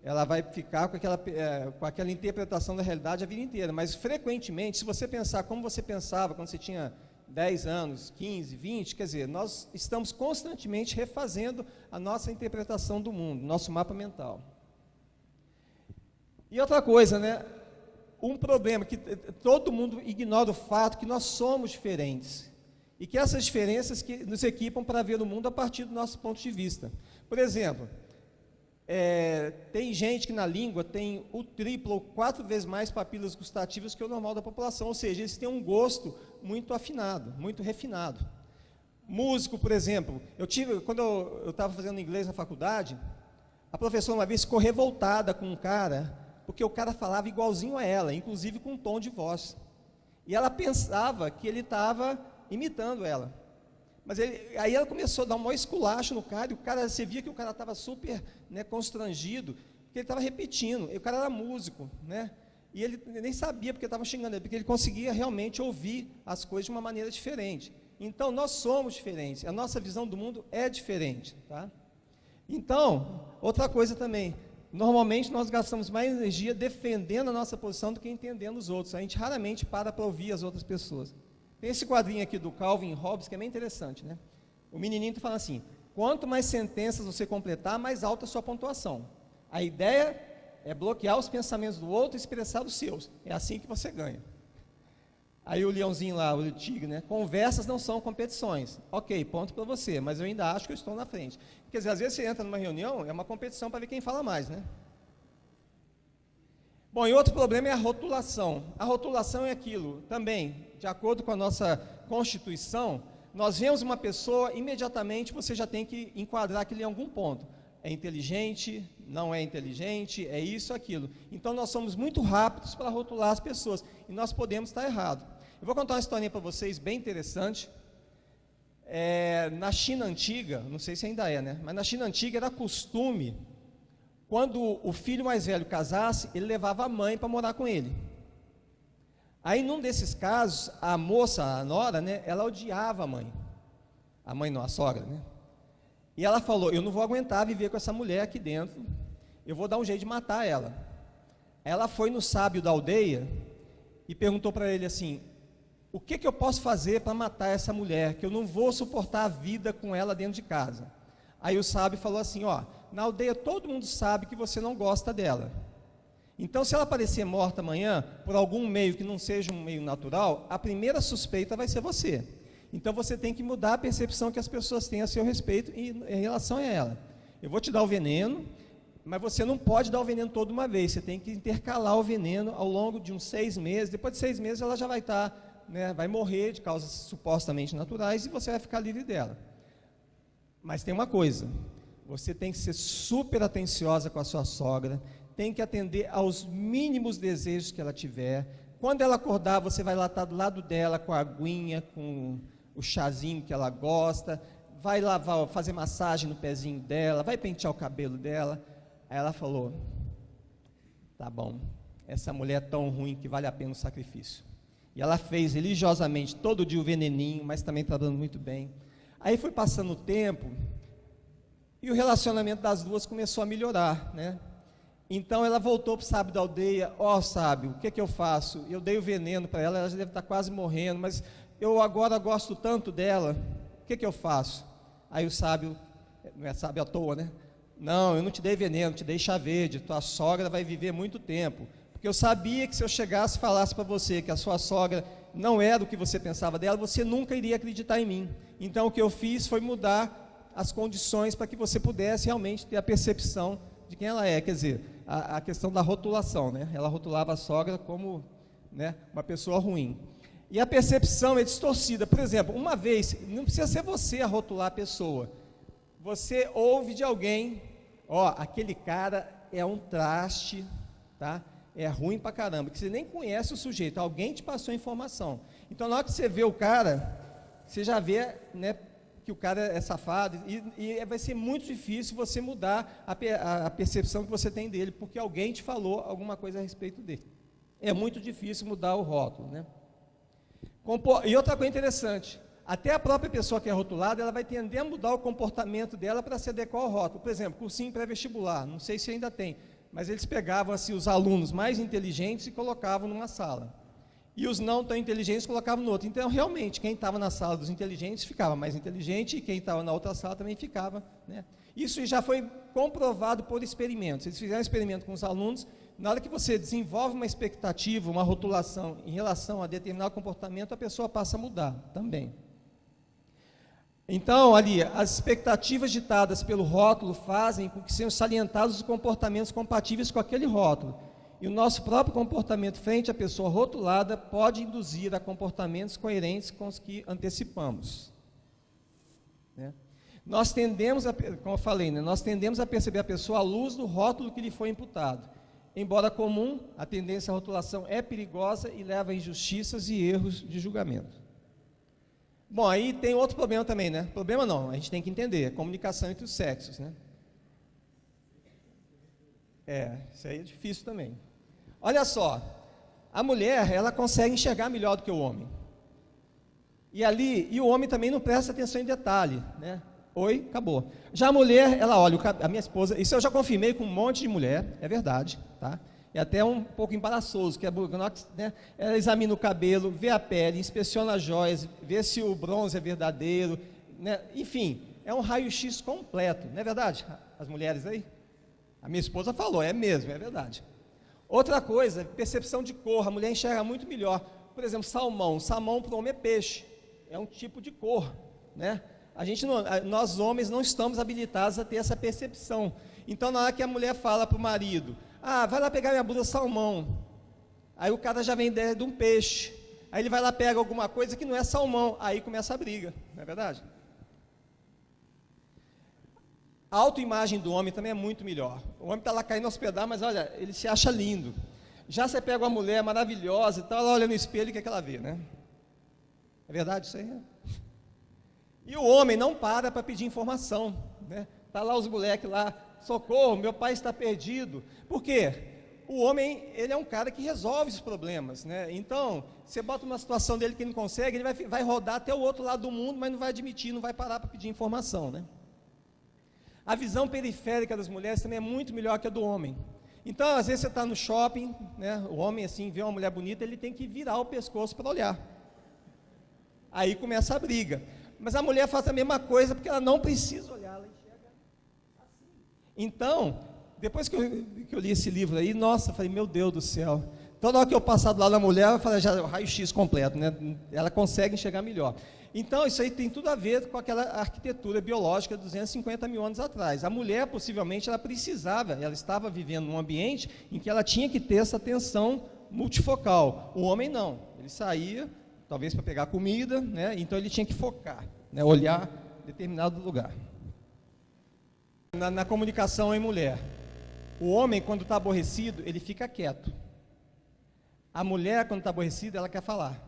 S2: Ela vai ficar com aquela interpretação da realidade a vida inteira. Mas, frequentemente, se você pensar como você pensava quando você tinha 10 anos, 15, 20, quer dizer, nós estamos constantemente refazendo a nossa interpretação do mundo, nosso mapa mental. E outra coisa, né? Um problema que todo mundo ignora o fato que nós somos diferentes. E que essas diferenças que nos equipam para ver o mundo a partir do nosso ponto de vista. Por exemplo... tem gente que na língua tem o triplo ou 4 vezes mais papilas gustativas que o normal da população, ou seja, eles têm um gosto muito afinado, muito refinado. Músico, por exemplo, quando eu estava fazendo inglês na faculdade, a professora uma vez ficou revoltada com um cara, porque o cara falava igualzinho a ela, inclusive com um tom de voz. E ela pensava que ele estava imitando ela. Mas aí ela começou a dar um maior esculacho no cara, e o cara, você via que o cara estava super, né, constrangido. porque ele estava repetindo, e o cara era músico, né? E ele nem sabia porque estava xingando ele, porque ele conseguia realmente ouvir as coisas de uma maneira diferente. Então, nós somos diferentes, a nossa visão do mundo é diferente, tá? Então, outra coisa também, normalmente nós gastamos mais energia defendendo a nossa posição do que entendendo os outros. A gente raramente para ouvir as outras pessoas. Tem esse quadrinho aqui do Calvin Hobbes, que é bem interessante, né? O menininho está falando assim, quanto mais sentenças você completar, mais alta a sua pontuação. A ideia é bloquear os pensamentos do outro e expressar os seus. É assim que você ganha. Aí o leãozinho lá, o tigre, né? Conversas não são competições. Ok, ponto para você, mas eu ainda acho que eu estou na frente. Quer dizer, às vezes você entra numa reunião, é uma competição para ver quem fala mais, né? Bom, e outro problema é a rotulação. A rotulação é aquilo, também, de acordo com a nossa Constituição, nós vemos uma pessoa, imediatamente você já tem que enquadrar aquilo em algum ponto. É inteligente, não é inteligente, é isso, aquilo. Então, nós somos muito rápidos para rotular as pessoas, e nós podemos estar errados. Eu vou contar uma historinha para vocês, bem interessante. Na China antiga, não sei se ainda é, né? Mas na China antiga era costume, quando o filho mais velho casasse, ele levava a mãe para morar com ele. Aí, num desses casos, a moça, a nora, né, ela odiava a mãe não, a sogra, né? E ela falou, eu não vou aguentar viver com essa mulher aqui dentro, eu vou dar um jeito de matar ela. Ela foi no sábio da aldeia e perguntou para ele assim, o que eu posso fazer para matar essa mulher, que eu não vou suportar a vida com ela dentro de casa. Aí o sábio falou assim, na aldeia todo mundo sabe que você não gosta dela. Então, se ela aparecer morta amanhã, por algum meio que não seja um meio natural, a primeira suspeita vai ser você. Então, você tem que mudar a percepção que as pessoas têm a seu respeito em relação a ela. Eu vou te dar o veneno, mas você não pode dar o veneno toda uma vez, você tem que intercalar o veneno ao longo de uns 6 meses, depois de 6 meses ela já vai estar, né, vai morrer de causas supostamente naturais e você vai ficar livre dela. Mas tem uma coisa, você tem que ser super atenciosa com a sua sogra, tem que atender aos mínimos desejos que ela tiver. Quando ela acordar, você vai lá estar do lado dela com a aguinha, com o chazinho que ela gosta, vai lavar, fazer massagem no pezinho dela, vai pentear o cabelo dela. Aí ela falou, tá bom, essa mulher é tão ruim que vale a pena o sacrifício. E ela fez religiosamente todo dia o veneninho, mas também está dando muito bem. Aí foi passando o tempo, e o relacionamento das duas começou a melhorar, né? Então ela voltou para o sábio da aldeia, sábio, o que eu faço? Eu dei o veneno para ela, ela já deve estar quase morrendo, mas eu agora gosto tanto dela, o que eu faço? Aí o sábio, não é sábio à toa, né? Não, eu não te dei veneno, te dei chá verde, tua sogra vai viver muito tempo, porque eu sabia que se eu chegasse e falasse para você que a sua sogra não era o que você pensava dela, você nunca iria acreditar em mim. Então o que eu fiz foi mudar as condições para que você pudesse realmente ter a percepção de quem ela é, quer dizer, a questão da rotulação, né? Ela rotulava a sogra como, né, uma pessoa ruim. E a percepção é distorcida. Por exemplo, uma vez, não precisa ser você a rotular a pessoa. Você ouve de alguém, aquele cara é um traste, tá? É ruim pra caramba, que você nem conhece o sujeito, alguém te passou a informação. Então, na hora que você vê o cara, você já vê, né, que o cara é safado, e vai ser muito difícil você mudar a percepção que você tem dele, porque alguém te falou alguma coisa a respeito dele. É muito difícil mudar o rótulo, né? E outra coisa interessante, até a própria pessoa que é rotulada, ela vai tender a mudar o comportamento dela para se adequar ao rótulo. Por exemplo, cursinho pré-vestibular, não sei se ainda tem, mas eles pegavam assim, os alunos mais inteligentes e colocavam numa sala. E os não tão inteligentes colocavam no outro. Então, realmente, quem estava na sala dos inteligentes ficava mais inteligente, e quem estava na outra sala também ficava, né? Isso já foi comprovado por experimentos. Eles fizeram um experimento com os alunos. Na hora que você desenvolve uma expectativa, uma rotulação em relação a determinado comportamento, a pessoa passa a mudar também. Então, ali, as expectativas ditadas pelo rótulo fazem com que sejam salientados os comportamentos compatíveis com aquele rótulo. E o nosso próprio comportamento frente à pessoa rotulada pode induzir a comportamentos coerentes com os que antecipamos, né? Nós tendemos como eu falei, né, nós tendemos a perceber a pessoa à luz do rótulo que lhe foi imputado. Embora comum, a tendência à rotulação é perigosa e leva a injustiças e erros de julgamento. Bom, aí tem outro problema também, né? Problema não, a gente tem que entender, a comunicação entre os sexos, né? Isso aí é difícil também. Olha só, a mulher, ela consegue enxergar melhor do que o homem. E o homem também não presta atenção em detalhe, né? Oi, acabou. Já a mulher, ela olha, a minha esposa, isso eu já confirmei com um monte de mulher, é verdade, tá? É até um pouco embaraçoso, que né? Ela examina o cabelo, vê a pele, inspeciona as joias, vê se o bronze é verdadeiro, né? Enfim, é um raio-x completo, não é verdade? As mulheres aí? A minha esposa falou, é mesmo, é verdade. Outra coisa, percepção de cor, a mulher enxerga muito melhor. Por exemplo, salmão para o homem é peixe, é um tipo de cor, né? Nós homens não estamos habilitados a ter essa percepção. Então, na hora que a mulher fala para o marido, vai lá pegar minha blusa salmão, aí o cara já vem de um peixe, aí ele vai lá pega alguma coisa que não é salmão, aí começa a briga, não é verdade? A autoimagem do homem também é muito melhor. O homem está lá caindo aos pedaços, mas olha, ele se acha lindo. Já você pega uma mulher maravilhosa e tal, ela olha no espelho e o que é que ela vê, né? É verdade isso aí? E o homem não para pedir informação, né? Tá lá os moleques lá, socorro, meu pai está perdido. Por quê? O homem, ele é um cara que resolve os problemas, né? Então, você bota uma situação dele que ele não consegue, ele vai rodar até o outro lado do mundo, mas não vai admitir, não vai parar para pedir informação, né? A visão periférica das mulheres também é muito melhor que a do homem. Então, às vezes você está no shopping, né? O homem assim, vê uma mulher bonita, ele tem que virar o pescoço para olhar. Aí começa a briga. Mas a mulher faz a mesma coisa, porque ela não precisa olhar, ela enxerga assim. Então, depois que eu li esse livro aí, nossa, eu falei, meu Deus do céu. Toda hora que eu passar do lado da mulher, eu falei, já raio-x completo, né? Ela consegue enxergar melhor. Então, isso aí tem tudo a ver com aquela arquitetura biológica de 250 mil anos atrás. A mulher, possivelmente, ela estava vivendo num ambiente em que ela tinha que ter essa atenção multifocal. O homem não, ele saía, talvez para pegar comida, né? Então ele tinha que focar, né? Olhar determinado lugar. Na comunicação em mulher, o homem, quando está aborrecido, ele fica quieto. A mulher, quando está aborrecida, ela quer falar.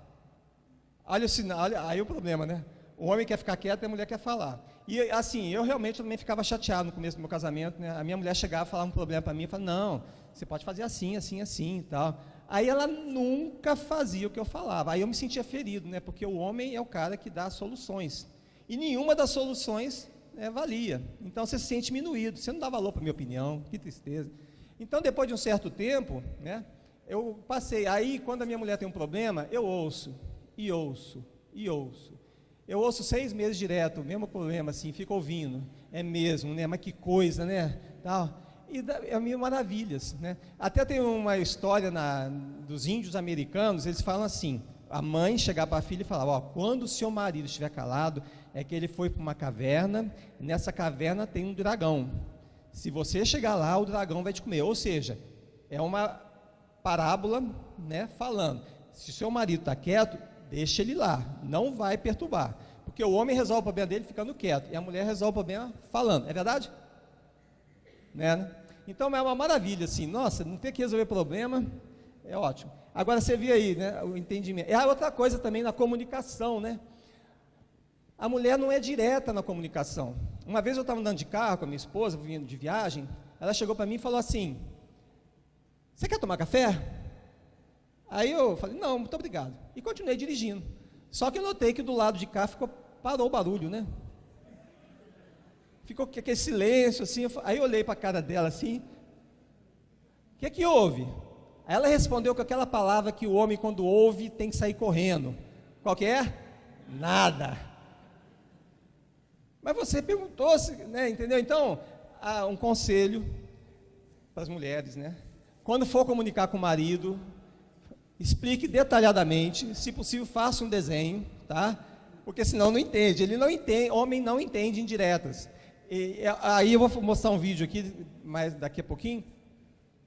S2: Olha o sinal, aí o problema, né? O homem quer ficar quieto e a mulher quer falar. E assim, eu realmente também ficava chateado no começo do meu casamento, né? A minha mulher chegava e falava um problema para mim, eu falava, não, você pode fazer assim, assim, assim e tal. Aí ela nunca fazia o que eu falava. Aí eu me sentia ferido, né? Porque o homem é o cara que dá soluções. E nenhuma das soluções valia. Então você se sente diminuído, você não dá valor para a minha opinião, que tristeza. Então, depois de um certo tempo, né? Eu passei, aí quando a minha mulher tem um problema, eu ouço, e ouço, e ouço. Eu ouço 6 meses direto, o mesmo problema, assim, fico ouvindo. É mesmo, né? Mas que coisa, né? Tal. E é mil maravilhas, né? Até tem uma história dos índios americanos, eles falam assim, a mãe chegar para a filha e falar, quando o seu marido estiver calado, é que ele foi para uma caverna, nessa caverna tem um dragão. Se você chegar lá, o dragão vai te comer. Ou seja, é uma parábola, né, falando, se o seu marido está quieto, deixa ele lá, não vai perturbar, porque o homem resolve o problema dele ficando quieto, e a mulher resolve o problema falando, é verdade? Né? Então é uma maravilha, assim, nossa, não ter que resolver problema, é ótimo. Agora você vê aí, né, o entendimento. A outra coisa também na comunicação, né? A mulher não é direta na comunicação. Uma vez eu estava andando de carro com a minha esposa, vindo de viagem, ela chegou para mim e falou assim, você quer tomar café? Aí eu falei, não, muito obrigado. E continuei dirigindo. Só que eu notei que do lado de cá parou o barulho, né? Ficou aquele silêncio, assim. Aí eu olhei para a cara dela assim. O que houve? Aí ela respondeu com aquela palavra que o homem, quando ouve, tem que sair correndo. Qual que é? Nada. Mas você perguntou, né, entendeu? Então, um conselho para as mulheres, né? Quando for comunicar com o marido, explique detalhadamente, se possível faça um desenho, tá? Porque senão não entende, homem não entende indiretas. Aí eu vou mostrar um vídeo aqui, mais daqui a pouquinho,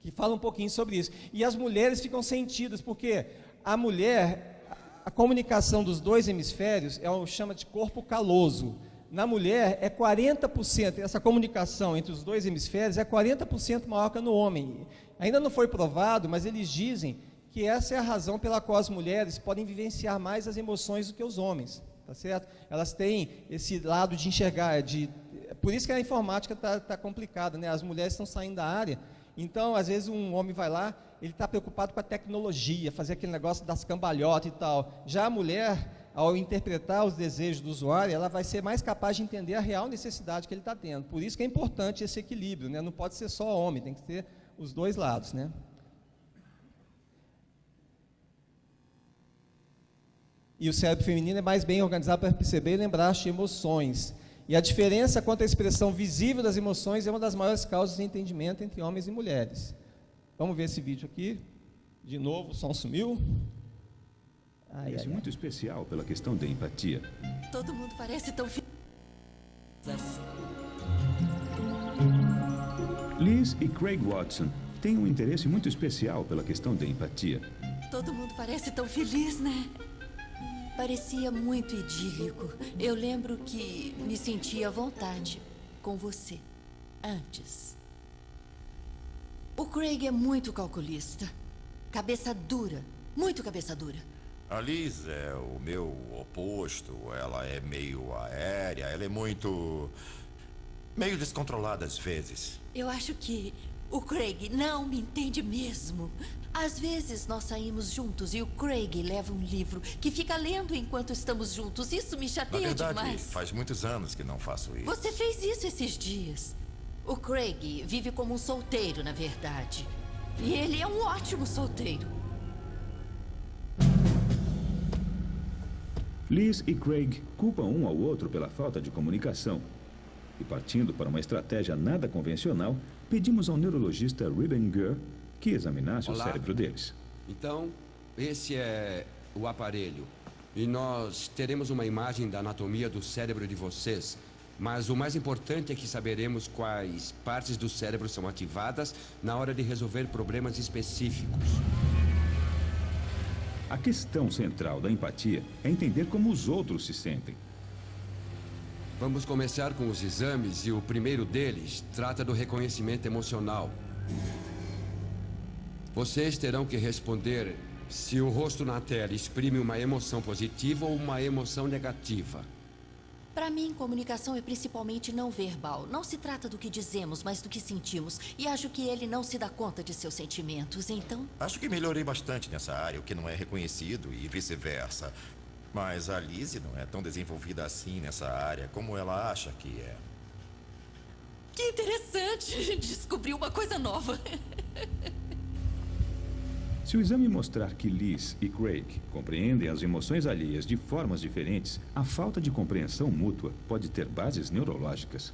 S2: que fala um pouquinho sobre isso. E as mulheres ficam sentidas, porque a mulher, a comunicação dos 2 hemisférios chama de corpo caloso. Na mulher é 40%, essa comunicação entre os 2 hemisférios é 40% maior que no homem. Ainda não foi provado, mas eles dizem que essa é a razão pela qual as mulheres podem vivenciar mais as emoções do que os homens, tá certo? Elas têm esse lado de enxergar, por isso que a informática está complicada, né? As mulheres estão saindo da área, Então, às vezes, um homem vai lá, ele está preocupado com a tecnologia, fazer aquele negócio das cambalhotas e tal. Já a mulher, ao interpretar os desejos do usuário, ela vai ser mais capaz de entender a real necessidade que ele está tendo. Por isso que é importante esse equilíbrio, né? Não pode ser só homem, tem que ter os dois lados, né? E o cérebro feminino é mais bem organizado para perceber e lembrar de emoções. E a diferença quanto à expressão visível das emoções é uma das maiores causas de entendimento entre homens e mulheres. Vamos ver esse vídeo aqui. De novo, o som sumiu.
S18: Parece muito especial pela questão da empatia.
S19: Todo mundo parece tão feliz.
S18: Liz e Craig Watson têm um interesse muito especial pela questão da empatia.
S19: Todo mundo parece tão feliz, né? Parecia muito idílico. Eu lembro que me sentia à vontade com você antes. O Craig é muito calculista. Cabeça dura. Muito cabeça dura.
S20: A Liz é o meu oposto. Ela é meio aérea. Ela é meio descontrolada às vezes.
S19: Eu acho que o Craig não me entende mesmo. Às vezes nós saímos juntos e o Craig leva um livro que fica lendo enquanto estamos juntos. Isso me chateia demais.
S20: Na verdade, faz muitos anos que não faço isso.
S19: Você fez isso esses dias. O Craig vive como um solteiro, na verdade. E ele é um ótimo solteiro.
S18: Liz e Craig culpam um ao outro pela falta de comunicação. E partindo para uma estratégia nada convencional, pedimos ao neurologista Ruben Gur que examinasse o cérebro deles.
S21: Então, esse é o aparelho. E nós teremos uma imagem da anatomia do cérebro de vocês. Mas o mais importante é que saberemos quais partes do cérebro são ativadas na hora de resolver problemas específicos.
S18: A questão central da empatia é entender como os outros se sentem.
S21: Vamos começar com os exames e o primeiro deles trata do reconhecimento emocional. Vocês terão que responder se o rosto na tela exprime uma emoção positiva ou uma emoção negativa.
S19: Para mim, comunicação é principalmente não verbal. Não se trata do que dizemos, mas do que sentimos. E acho que ele não se dá conta de seus sentimentos, então...
S20: Acho que melhorei bastante nessa área, o que não é reconhecido e vice-versa. Mas a Liz não é tão desenvolvida assim nessa área como ela acha que é.
S19: Que interessante! Descobri uma coisa nova.
S18: Se o exame mostrar que Liz e Craig compreendem as emoções alheias de formas diferentes, a falta de compreensão mútua pode ter bases neurológicas.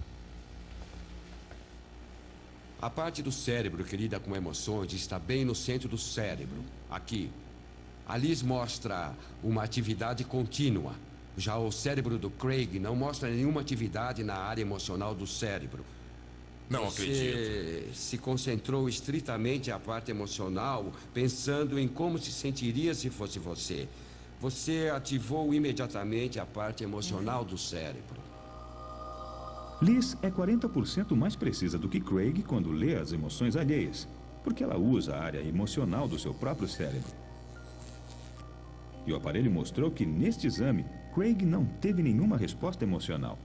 S21: A parte do cérebro que lida com emoções está bem no centro do cérebro, aqui. A Liz mostra uma atividade contínua. Já o cérebro do Craig não mostra nenhuma atividade na área emocional do cérebro.
S20: Não acredito.
S21: Você se concentrou estritamente a parte emocional, pensando em como se sentiria se fosse você. Você ativou imediatamente a parte emocional do cérebro.
S18: Liz é 40% mais precisa do que Craig quando lê as emoções alheias, porque ela usa a área emocional do seu próprio cérebro. E o aparelho mostrou que, neste exame, Craig não teve nenhuma resposta emocional.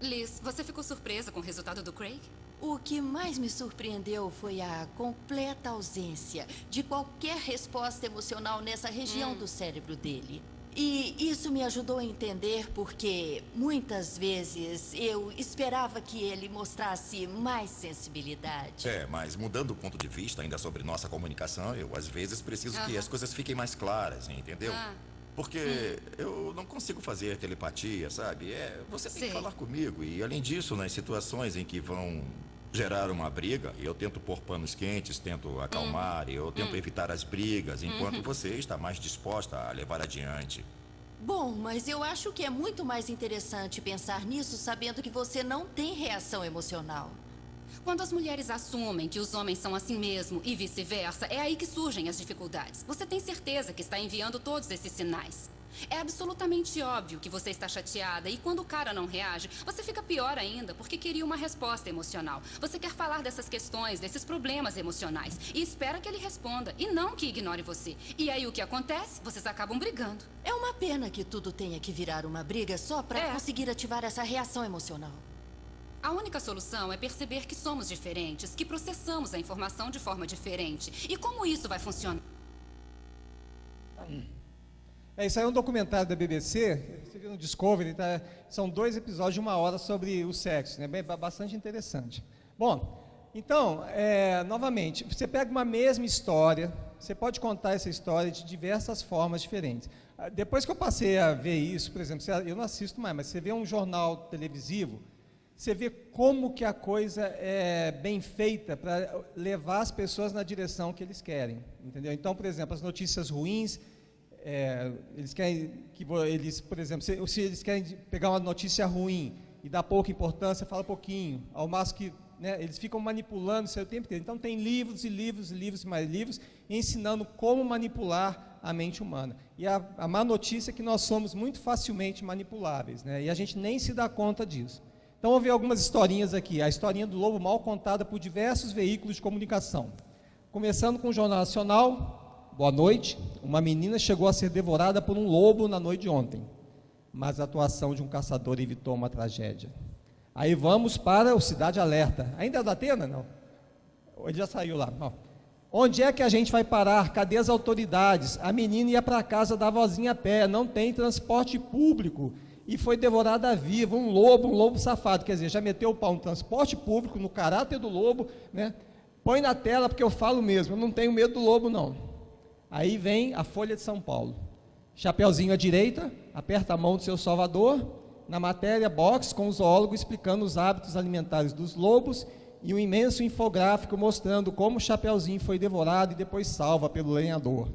S22: Liz, você ficou surpresa com o resultado do Craig?
S19: O que mais me surpreendeu foi a completa ausência de qualquer resposta emocional nessa região do cérebro dele. E isso me ajudou a entender porque, muitas vezes, eu esperava que ele mostrasse mais sensibilidade.
S20: Mas mudando o ponto de vista ainda sobre nossa comunicação, eu às vezes preciso que as coisas fiquem mais claras, entendeu? Porque eu não consigo fazer telepatia, sabe? Você tem que falar comigo. E, além disso, nas situações em que vão gerar uma briga, eu tento pôr panos quentes, tento acalmar, eu tento evitar as brigas, enquanto você está mais disposta a levar adiante.
S19: Bom, mas eu acho que é muito mais interessante pensar nisso sabendo que você não tem reação emocional.
S22: Quando as mulheres assumem que os homens são assim mesmo e vice-versa, é aí que surgem as dificuldades. Você tem certeza que está enviando todos esses sinais. É absolutamente óbvio que você está chateada e quando o cara não reage, você fica pior ainda porque queria uma resposta emocional. Você quer falar dessas questões, desses problemas emocionais e espera que ele responda e não que ignore você. E aí o que acontece? Vocês acabam brigando.
S19: É uma pena que tudo tenha que virar uma briga só para conseguir ativar essa reação emocional.
S22: A única solução é perceber que somos diferentes, que processamos a informação de forma diferente. E como isso vai funcionar?
S2: Isso aí é um documentário da BBC, você viu no Discovery, tá? São 2 episódios de 1 hora sobre o sexo, né? Bastante interessante. Bom, então, novamente, você pega uma mesma história, você pode contar essa história de diversas formas diferentes. Depois que eu passei a ver isso, por exemplo, eu não assisto mais, mas você vê um jornal televisivo, você vê como que a coisa é bem feita para levar as pessoas na direção que eles querem, entendeu? Então, por exemplo, as notícias ruins, eles querem que eles, por exemplo, se eles querem pegar uma notícia ruim e dar pouca importância, fala pouquinho, ao máximo que, né, eles ficam manipulando isso o tempo inteiro. Então tem livros e livros e livros e mais livros ensinando como manipular a mente humana. E a má notícia é que nós somos muito facilmente manipuláveis, né, e a gente nem se dá conta disso. Então vamos ver algumas historinhas aqui. A historinha do lobo mal contada por diversos veículos de comunicação. Começando com o Jornal Nacional. Boa noite. Uma menina chegou a ser devorada por um lobo na noite de ontem, mas a atuação de um caçador evitou uma tragédia. Aí vamos para o Cidade Alerta. Ainda é da Atena? Não. Ele já saiu lá. Ó. Onde é que a gente vai parar? Cadê as autoridades? A menina ia para a casa da vozinha a pé, não tem transporte público e foi devorada viva. Um lobo safado. Quer dizer, já meteu o pau no transporte público, no caráter do lobo, né? Põe na tela porque eu falo mesmo, eu não tenho medo do lobo não. Aí vem a Folha de São Paulo. Chapeuzinho à direita, aperta a mão do seu salvador. Na matéria, box com o zoólogo explicando os hábitos alimentares dos lobos e um imenso infográfico mostrando como o Chapeuzinho foi devorado e depois salva pelo lenhador.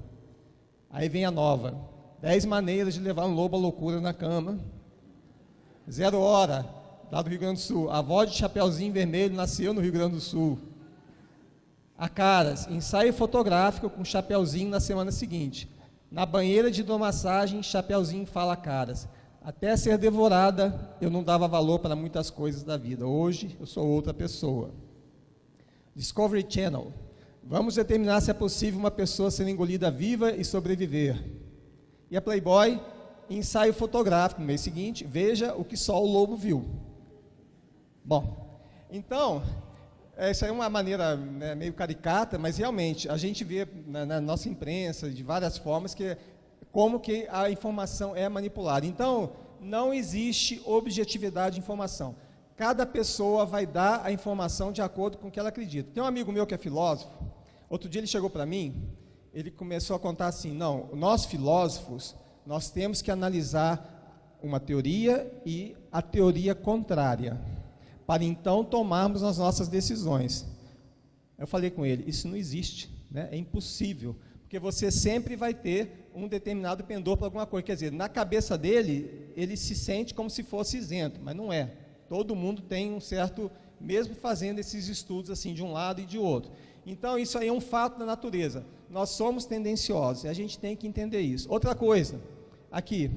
S2: Aí vem a nova. 10 maneiras de levar um lobo à loucura na cama. 0 hora, lá do Rio Grande do Sul. A avó de Chapeuzinho Vermelho nasceu no Rio Grande do Sul. A Caras, ensaio fotográfico com Chapeuzinho na semana seguinte. Na banheira de hidromassagem, Chapeuzinho fala a Caras. Até ser devorada, eu não dava valor para muitas coisas da vida. Hoje, eu sou outra pessoa. Discovery Channel. Vamos determinar se é possível uma pessoa ser engolida viva e sobreviver. E a Playboy, ensaio fotográfico. No mês seguinte, veja o que só o lobo viu. Bom, então... Essa é uma maneira, né, meio caricata, mas realmente a gente vê na nossa imprensa de várias formas como que a informação é manipulada. Então, não existe objetividade de informação. Cada pessoa vai dar a informação de acordo com o que ela acredita. Tem um amigo meu que é filósofo, outro dia ele chegou para mim, ele começou a contar assim, não, nós filósofos, nós temos que analisar uma teoria e a teoria contrária, para então tomarmos as nossas decisões. Eu falei com ele, isso não existe, né? É impossível, porque você sempre vai ter um determinado pendor para alguma coisa. Quer dizer, na cabeça dele, ele se sente como se fosse isento, mas não é. Todo mundo tem um certo, mesmo fazendo esses estudos assim de um lado e de outro. Então, isso aí é um fato da natureza. Nós somos tendenciosos, e a gente tem que entender isso. Outra coisa, aqui,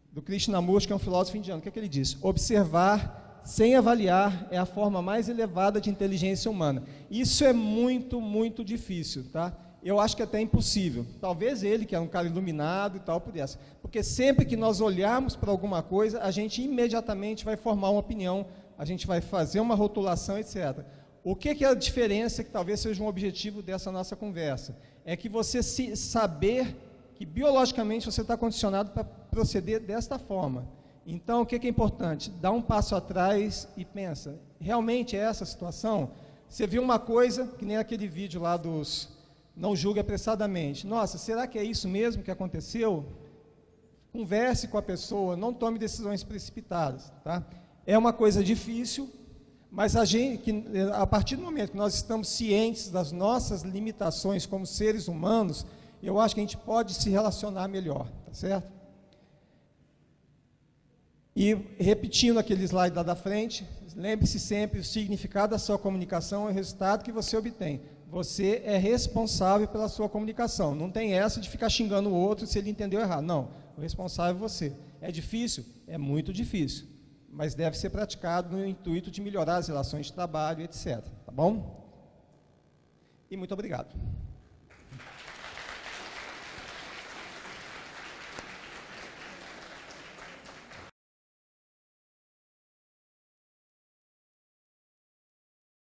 S2: do Krishnamurti, que é um filósofo indiano, o que é que ele diz? Observar sem avaliar é a forma mais elevada de inteligência humana. Isso é muito, muito difícil, tá? Eu acho que até impossível. Talvez ele, que é um cara iluminado e tal, pudesse. Porque sempre que nós olharmos para alguma coisa, a gente imediatamente vai formar uma opinião, a gente vai fazer uma rotulação, etc. O que é a diferença, que talvez seja um objetivo dessa nossa conversa? É que você saber que biologicamente você está condicionado para proceder desta forma. Então, o que é importante? Dá um passo atrás e pensa, realmente é essa a situação? Você viu uma coisa, que nem aquele vídeo lá dos não julgue apressadamente. Nossa, será que é isso mesmo que aconteceu? Converse com a pessoa, não tome decisões precipitadas, tá? É uma coisa difícil, mas a partir do momento que nós estamos cientes das nossas limitações como seres humanos, eu acho que a gente pode se relacionar melhor, tá certo? E repetindo aquele slide lá da frente, lembre-se sempre, o significado da sua comunicação é o resultado que você obtém. Você é responsável pela sua comunicação. Não tem essa de ficar xingando o outro se ele entendeu errado. Não, o responsável é você. É difícil? É muito difícil. Mas deve ser praticado no intuito de melhorar as relações de trabalho, etc. Tá bom? E muito obrigado.